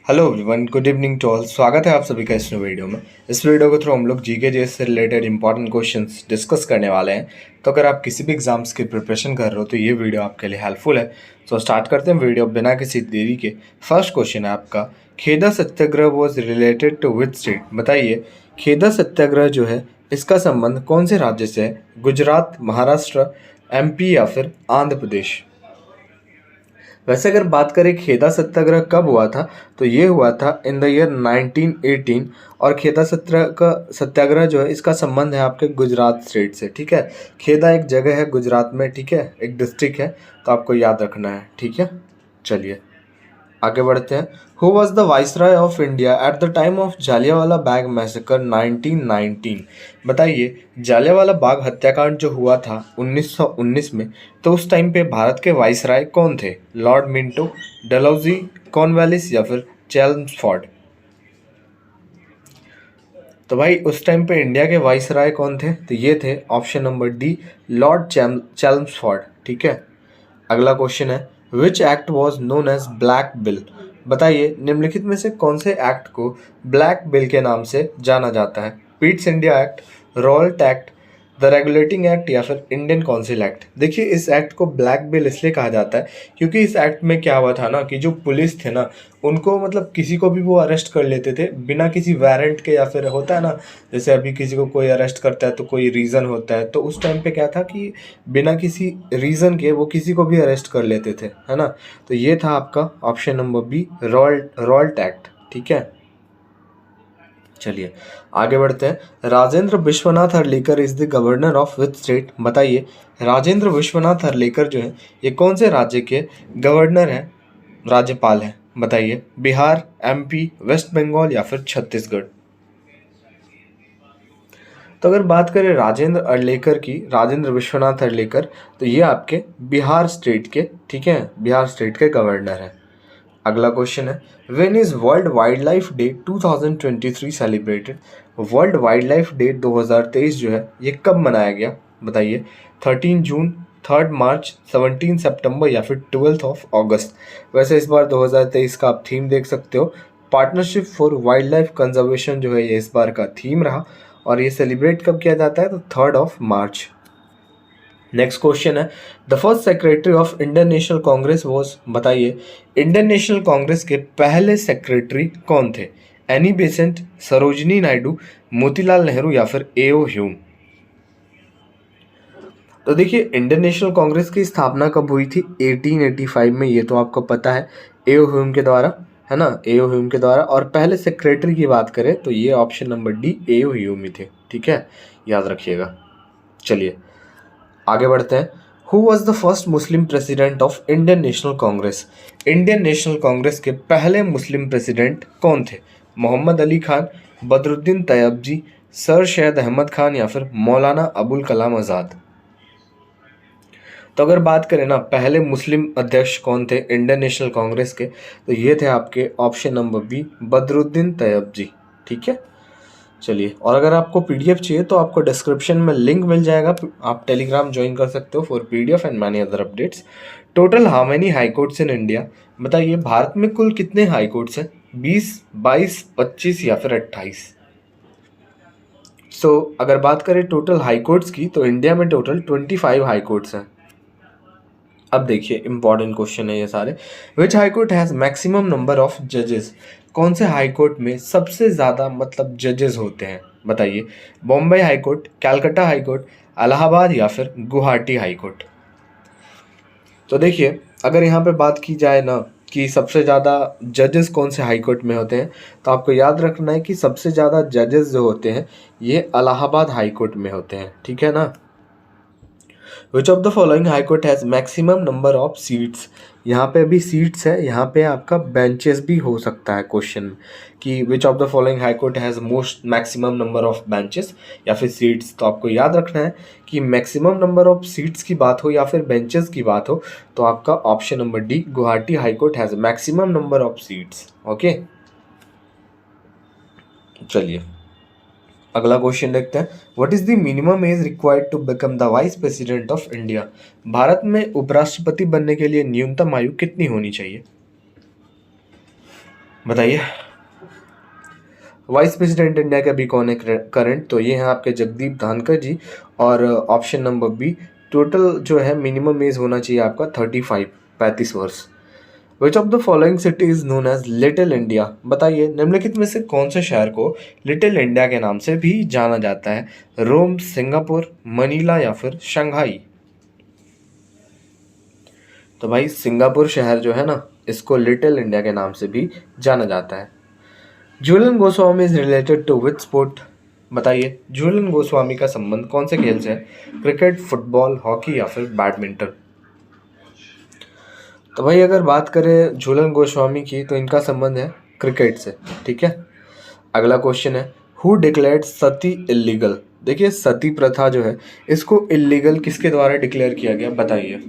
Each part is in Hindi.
Hello everyone, good evening to all. स्वागत है आप सभी का इस वीडियो में। इस वीडियो के थ्रू हम लोग जीके जीएस से रिलेटेड इंपॉर्टेंट क्वेश्चंस डिस्कस करने वाले हैं। तो अगर आप किसी भी एग्जाम्स की प्रिपरेशन कर रहे हो तो ये वीडियो आपके लिए हेल्पफुल है। तो स्टार्ट करते हैं वीडियो बिना किसी देरी के। फर्स्ट क्वेश्चन है आपका, Kheda Satyagraha was related to which state? बताइए, खेदा सत्याग्रह जो है इसका संबंध कौन से राज्य से है? गुजरात, महाराष्ट्र, एमपी या फिर आंध्र प्रदेश? वैसे अगर बात करें खेदा सत्याग्रह कब हुआ था, तो ये हुआ था इन द ईयर 1918। और खेदा सत्याग्रह जो है इसका संबंध है आपके गुजरात स्टेट से। ठीक है, खेदा एक जगह है गुजरात में, ठीक है, एक डिस्ट्रिक्ट है, तो आपको याद रखना है। ठीक है, चलिए आगे बढ़ते हैं। Who was the viceroy of India at the time of Jallianwala Bagh massacre 1919? बताइए, जालियांवाला बाग हत्याकांड जो हुआ था 1919 में, तो उस टाइम पे भारत के वाइसराय कौन थे? लॉर्ड मिंटो, डलहौजी, कॉर्नवालिस या फिर चेम्सफोर्ड? तो भाई उस टाइम पे इंडिया के वाइसराय कौन थे? तो ये थे option number D, Lord Chelmsford. ठीक है, अगला क्वेश्चन है, which act was known as black bill? बताइए, निम्नलिखित में से कौन से एक्ट को ब्लैक बिल के नाम से जाना जाता है? Pitt's India act, Raoult act, the regulating act या फिर इंडियन काउंसिल एक्ट? देखिए, इस एक्ट को ब्लैक बिल इसलिए कहा जाता है क्योंकि इस एक्ट में क्या हुआ था ना कि जो पुलिस थे ना, उनको मतलब किसी को भी वो अरेस्ट कर लेते थे बिना किसी वारंट के, या फिर होता है ना जैसे अभी किसी को कोई अरेस्ट करता है तो कोई रीज़न होता है, तो उस टाइम पे क्या था कि बिना किसी रीज़न के वो किसी को भी अरेस्ट कर लेते थे, है ना। तो ये था आपका option number B, Rowlatt act. ठीक है, चलिए आगे बढ़ते हैं। Rajendra Vishwanath Arlekar is the governor of which state? बताइए, राजेंद्र विश्वनाथ हर्लेकर जो है ये कौन से राज्य के गवर्नर हैं, राज्यपाल हैं? बताइए, बिहार, एमपी, वेस्ट बंगाल या फिर छत्तीसगढ़? तो अगर बात करें राजेंद्र अरलेकर की, राजेंद्र विश्वनाथ अरलेकर, तो ये आपके बिहार स्टेट के, ठीक है, बिहार स्टेट के गवर्नर हैं। अगला क्वेश्चन है, when is world wild life day 2023 celebrated? World wild life day 2023 जो है ये कब मनाया गया? बताइए, 13 जून, 3 मार्च, 17 सितंबर या फिर 12 ऑफ अगस्त? वैसे इस बार 2023 का आप थीम देख सकते हो, partnership for wild life conservation जो है ये इस बार का थीम रहा। और ये सेलिब्रेट कब किया जाता है? तो 3 मार्च। नेक्स्ट क्वेश्चन है, the first secretary of Indian national Congress was? बताइए, इंडियन नेशनल कांग्रेस के पहले सेक्रेटरी कौन थे? एनी बेसेंट, सरोजिनी नायडू, मोतीलाल नेहरू या फिर एओ ह्यूम? तो देखिए, इंडियन नेशनल कांग्रेस की स्थापना कब हुई थी? 1885 में, ये तो आपको पता है, एओ ह्यूम के द्वारा, है ना, एओ ह्यूम के द्वारा। और पहले सेक्रेटरी की बात करें तो ये ऑप्शन नंबर डी, एओ ह्यूम ही थे। ठीक है, याद रखिएगा। चलिए आगे बढ़ते हैं। Who was the first Muslim president of Indian national Congress? Indian national Congress के पहले मुस्लिम प्रेसिडेंट कौन थे? मोहम्मद अली खान, बदरुद्दीन तैयबजी, सर सैयद अहमद खान या फिर मौलाना अबुल कलाम आज़ाद? तो अगर बात करें ना पहले मुस्लिम अध्यक्ष कौन थे इंडियन नेशनल कांग्रेस के, तो ये थे आपके option number B, Badruddin Tyabji. ठीक है, चलिए, और अगर आपको पीडीएफ चाहिए तो आपको डिस्क्रिप्शन में लिंक मिल जाएगा, आप टेलीग्राम ज्वाइन कर सकते हो for PDF and many other updates. Total how many high courts in India? बताइए, भारत में कुल कितने हाई कोर्ट्स हैं? 20, 22, 25 या फिर 28? अगर बात करें टोटल हाई कोर्ट्स की, तो इंडिया में टोटल 25 हाई कोर्ट्स हैं। अब देखिए, इंपॉर्टेंट क्वेश्चन है ये सारे। Which high court has maximum number of जजेस? कौन से हाई कोर्ट में सबसे ज़्यादा मतलब जजेस होते हैं? बताइए, Bombay high court, Calcutta high court, Allahabad या फिर गुवाहाटी हाई कोर्ट? तो देखिए, अगर यहाँ पे बात की जाए ना कि सबसे ज़्यादा जजेस कौन से हाई कोर्ट में होते हैं, तो आपको याद रखना है कि सबसे ज़्यादा जजेस जो होते हैं ये इलाहाबाद हाई कोर्ट में होते हैं। ठीक है ना। विच of the following high court has maximum number of seats? यहाँ पे भी सीट्स है, यहाँ पे आपका बेंचेस भी हो सकता है क्वेश्चन में कि विच of the following high court has most maximum number of benches या फिर सीट्स। तो आपको याद रखना है कि मैक्सिमम नंबर ऑफ सीट्स की बात हो या फिर बेंचेस की बात हो, तो आपका option number D, Guwahati high court has maximum number of seats. Okay, चलिए अगला क्वेश्चन देखते हैं। What is the minimum age required to become the vice president of India? Bharat में उपराष्ट्रपति बनने के लिए न्यूनतम आयु कितनी होनी चाहिए? बताइए। वाइस प्रेसिडेंट इंडिया के अभी कौन है करंट? तो ये हैं आपके जगदीप धनखड़ जी। और ऑप्शन नंबर बी, टोटल जो है मिनिमम एज होना चाहिए आपका 35 वर्ष। Which of the following city is known as little India? बताइए निम्नलिखित में से कौन से शहर को लिटिल इंडिया के नाम से भी जाना जाता है? रोम, सिंगापुर, मनीला या फिर शंघाई? तो भाई सिंगापुर शहर जो है ना, इसको लिटिल इंडिया के नाम से भी जाना जाता है। Jhulan Goswami is related to which sport? बताइए झूलन गोस्वामी का संबंध कौन से खेल से है? क्रिकेट, फुटबॉल, हॉकी या फिर बैडमिंटन? तो भाई अगर बात करें झूलन गोस्वामी की तो इनका संबंध है क्रिकेट से। ठीक है, अगला क्वेश्चन है, हु डिक्लेयर्ड सती इलीगल? देखिए सती प्रथा जो है इसको इलीगल किसके द्वारा डिक्लेयर किया गया? बताइए।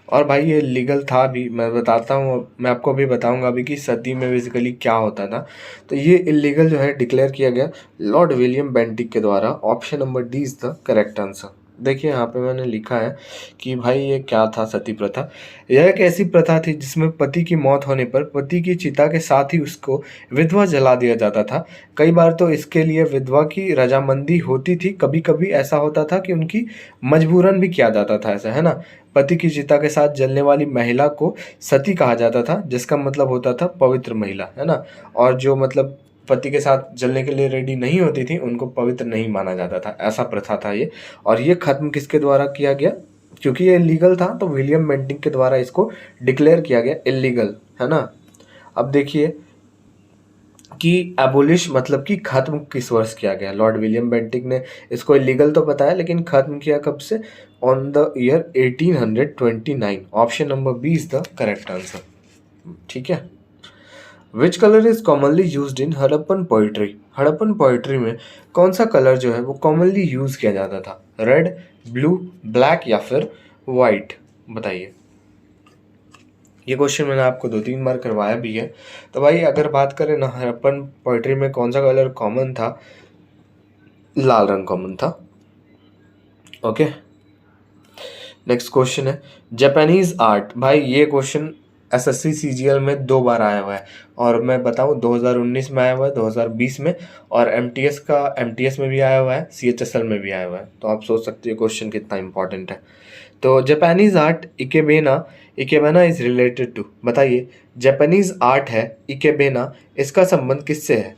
और भाई ये लीगल था भी, मैं बताता हूँ, मैं आपको अभी बताऊंगा अभी कि सती में बेसिकली क्या होता था। तो ये इलीगल जो है डिक्लेयर किया गया लॉर्ड विलियम बेंटिक के द्वारा। Option number D is the correct answer. देखिए यहाँ पे मैंने लिखा है कि भाई ये क्या था सती प्रथा। यह एक ऐसी प्रथा थी जिसमें पति की मौत होने पर पति की चिता के साथ ही उसको विधवा जला दिया जाता था। कई बार तो इसके लिए विधवा की रजामंदी होती थी, कभी कभी ऐसा होता था कि उनकी मजबूरन भी किया जाता था, ऐसा है ना। पति की चिता के साथ जलने वाली महिला को सती कहा जाता था, जिसका मतलब होता था पवित्र महिला, है ना। और जो मतलब पति के साथ जलने के लिए रेडी नहीं होती थी उनको पवित्र नहीं माना जाता था, ऐसा प्रथा था ये। और ये खत्म किसके द्वारा किया गया? क्योंकि ये इलीगल था तो विलियम बेंटिक के द्वारा इसको डिक्लेयर किया गया इलीगल, है ना। अब देखिए कि एबोलिश मतलब कि खत्म किस वर्ष किया गया? लॉर्ड विलियम बेंटिक ने इसको इलीगल तो बताया लेकिन खत्म किया कब से? On the year 1829। Option number B is the correct answer. ठीक है। Which colour is commonly used in Harappan poetry? Harappan poetry में कौन सा कलर जो है वो कॉमनली यूज किया जाता था? रेड, ब्लू, ब्लैक या फिर वाइट? बताइए। ये क्वेश्चन मैंने आपको 2-3 बार करवाया भी है। तो भाई अगर बात करें ना, हड़प्पन पोइट्री में कौन सा कलर कॉमन था? लाल रंग कॉमन था। ओके, नेक्स्ट क्वेश्चन है, जापानीज आर्ट। भाई ये क्वेश्चन एसएससी सीजीएल में 2 बार आया हुआ है और मैं बताऊं 2019 में आया हुआ है, 2020 में, और एमटीएस में भी आया हुआ है, सीएचएसएल में भी आया हुआ है। तो आप सोच सकते हो क्वेश्चन कितना इंपॉर्टेंट है। तो Japanese art ikebana, ikebana is related to? बताइए जापानीज आर्ट है इकेबेना, इसका संबंध किससे है?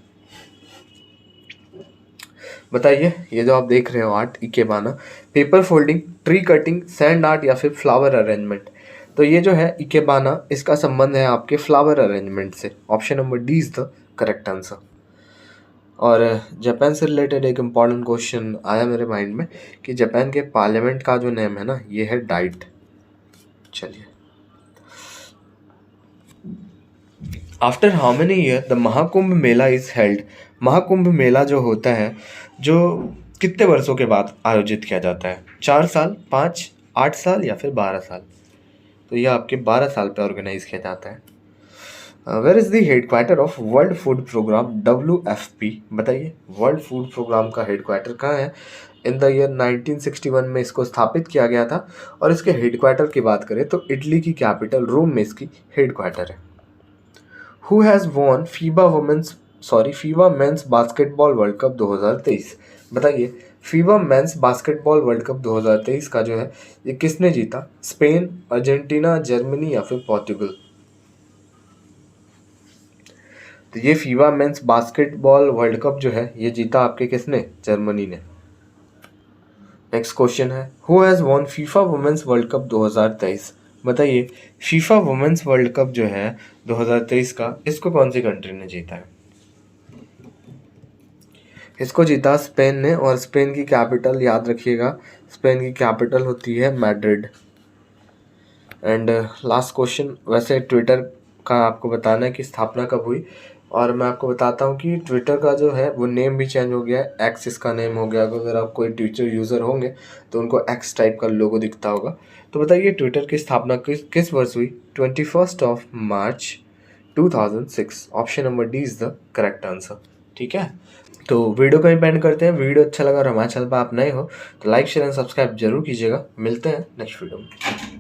बताइए। ये जो आप देख रहे हो art ikebana, paper folding, tree cutting, sand art या फिर फ्लावर अरेंजमेंट? तो ये जो है इकेबाना, इसका संबंध है आपके फ्लावर अरेंजमेंट से। Option number D is the correct answer. और जापान से रिलेटेड एक इम्पॉर्टेंट क्वेश्चन आया मेरे माइंड में कि जापान के पार्लियामेंट का जो नेम है ना, ये है डाइट। चलिए, after how many year the Mahakumbh Mela is held? Mahakumbh Mela जो होता है, जो कितने वर्षों के बाद आयोजित किया जाता है? 4 साल, 5, 8 साल या फिर 12 साल? तो ये आपके 12 साल पे ऑर्गेनाइज किया जाता है। Where is the headquarter of World Food Programme WFP? बताइए वर्ल्ड फूड प्रोग्राम का हेडक्वार्टर कहाँ है? इन द ईयर 1961 में इसको स्थापित किया गया था। और इसके हेडक्वार्टर की बात करें तो इटली की कैपिटल रोम में इसकी हेडक्वार्टर है। Who has won FIBA men's basketball World Cup 2023? बताइए FIBA men's basketball World Cup 2023 का जो है ये किसने जीता? स्पेन, अर्जेंटीना, जर्मनी या फिर पोर्टुगल? तो ये FIBA men's basketball World Cup जो है ये जीता आपके किसने? जर्मनी ने। नेक्स्ट क्वेश्चन है, who has won FIFA women's World Cup 2023? बताइए फीफा वुमेन्स वर्ल्ड कप जो है 2023 का, इसको कौन सी कंट्री ने जीता है? इसको जीता स्पेन ने। और स्पेन की कैपिटल याद रखिएगा, स्पेन की कैपिटल होती है मैड्रिड। एंड लास्ट क्वेश्चन, वैसे ट्विटर का आपको बताना है कि स्थापना कब हुई। और मैं आपको बताता हूँ कि ट्विटर का जो है वो नेम भी चेंज हो गया है, एक्स इसका नेम हो गया। अगर आप कोई ट्विटर यूज़र होंगे तो उनको एक्स टाइप का लोगो दिखता होगा। तो बताइए ट्विटर की स्थापना किस वर्ष हुई? 21 मार्च 2006। Option number D is the correct answer. ठीक है, तो वीडियो को ही एंड करते हैं। वीडियो अच्छा लगा और हमारे चैनल पर आप नए हो तो लाइक, शेयर एंड सब्सक्राइब जरूर कीजिएगा। मिलते हैं नेक्स्ट वीडियो में।